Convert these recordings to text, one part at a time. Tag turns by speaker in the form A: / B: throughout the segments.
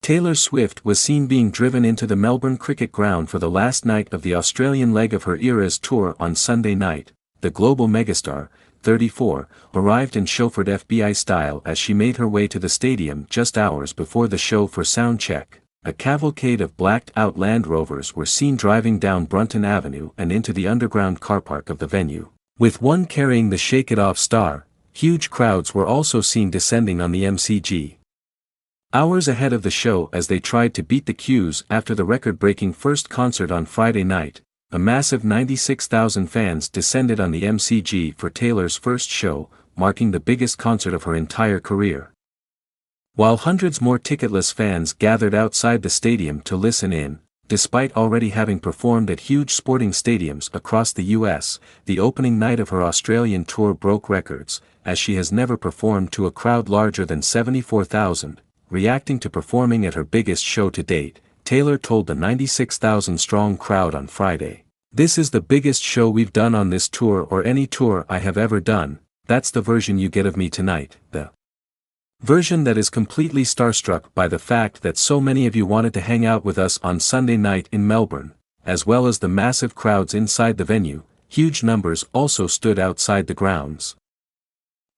A: Taylor Swift was seen being driven into the Melbourne cricket ground for the last night of the Australian leg of her Eras tour on Sunday night. The global megastar, 34, arrived in chauffeured FBI style as she made her way to the stadium just hours before the show for sound check. A cavalcade of blacked-out Land Rovers were seen driving down Brunton Avenue and into the underground car park of the venue. With one carrying the Shake It Off star, huge crowds were also seen descending on the MCG. Hours ahead of the show as they tried to beat the queues after the record-breaking first concert on Friday night, a massive 96,000 fans descended on the MCG for Taylor's first show, marking the biggest concert of her entire career. While hundreds more ticketless fans gathered outside the stadium to listen in, despite already having performed at huge sporting stadiums across the US, the opening night of her Australian tour broke records, as she has never performed to a crowd larger than 74,000. Reacting to performing at her biggest show to date, Taylor told the 96,000-strong crowd on Friday, "This is the biggest show we've done on this tour or any tour I have ever done. That's the version you get of me tonight, the version that is completely starstruck by the fact that so many of you wanted to hang out with us on Sunday night in Melbourne, as well as the massive crowds inside the venue. Huge numbers also stood outside the grounds."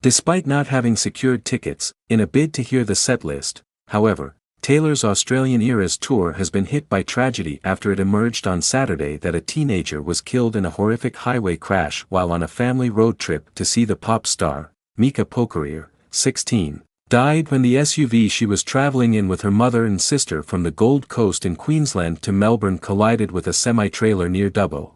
A: Despite not having secured tickets, in a bid to hear the set list, however, Taylor's Australian Eras tour has been hit by tragedy after it emerged on Saturday that a teenager was killed in a horrific highway crash while on a family road trip to see the pop star. Mika Pokarir, 16, died when the SUV she was traveling in with her mother and sister from the Gold Coast in Queensland to Melbourne collided with a semi-trailer near Dubbo.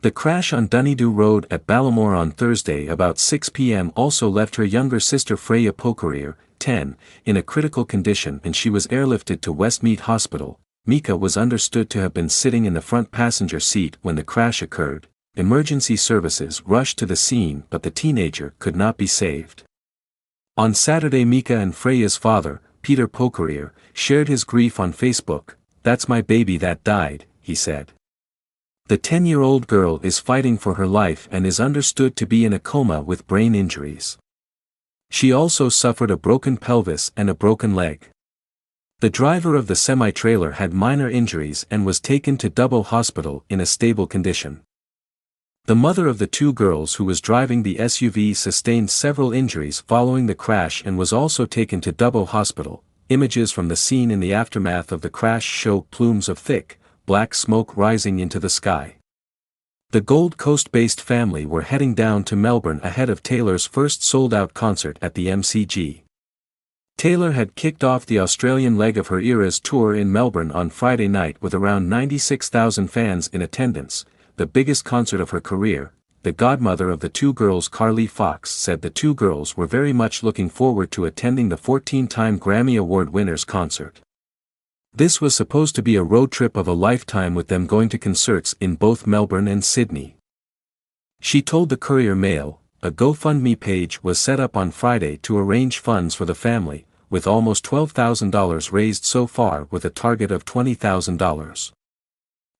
A: The crash on Dunedoo Road at Ballamore on Thursday about 6 p.m. also left her younger sister Freya Pokarir, 10, in a critical condition and she was airlifted to Westmead Hospital. Mika was understood to have been sitting in the front passenger seat when the crash occurred. Emergency services rushed to the scene but the teenager could not be saved. On Saturday, Mika and Freya's father, Peter Pokarir, shared his grief on Facebook. "That's my baby that died," he said. The 10-year-old girl is fighting for her life and is understood to be in a coma with brain injuries. She also suffered a broken pelvis and a broken leg. The driver of the semi-trailer had minor injuries and was taken to Dubbo Hospital in a stable condition. The mother of the two girls who was driving the SUV sustained several injuries following the crash and was also taken to Dubbo Hospital. Images from the scene in the aftermath of the crash show plumes of thick, black smoke rising into the sky. The Gold Coast-based family were heading down to Melbourne ahead of Taylor's first sold-out concert at the MCG. Taylor had kicked off the Australian leg of her Eras tour in Melbourne on Friday night with around 96,000 fans in attendance, the biggest concert of her career. The godmother of the two girls, Carly Fox, said the two girls were very much looking forward to attending the 14-time Grammy Award winner's concert. This was supposed to be a road trip of a lifetime with them going to concerts in both Melbourne and Sydney. She told the Courier Mail, a GoFundMe page was set up on Friday to arrange funds for the family, with almost $12,000 raised so far with a target of $20,000.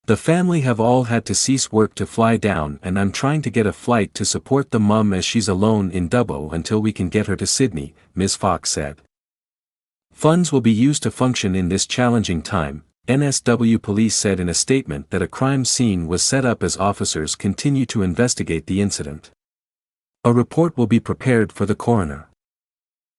A: "The family have all had to cease work to fly down and I'm trying to get a flight to support the mum as she's alone in Dubbo until we can get her to Sydney," Ms. Fox said. Funds will be used to function in this challenging time, NSW police said in a statement that a crime scene was set up as officers continue to investigate the incident. A report will be prepared for the coroner.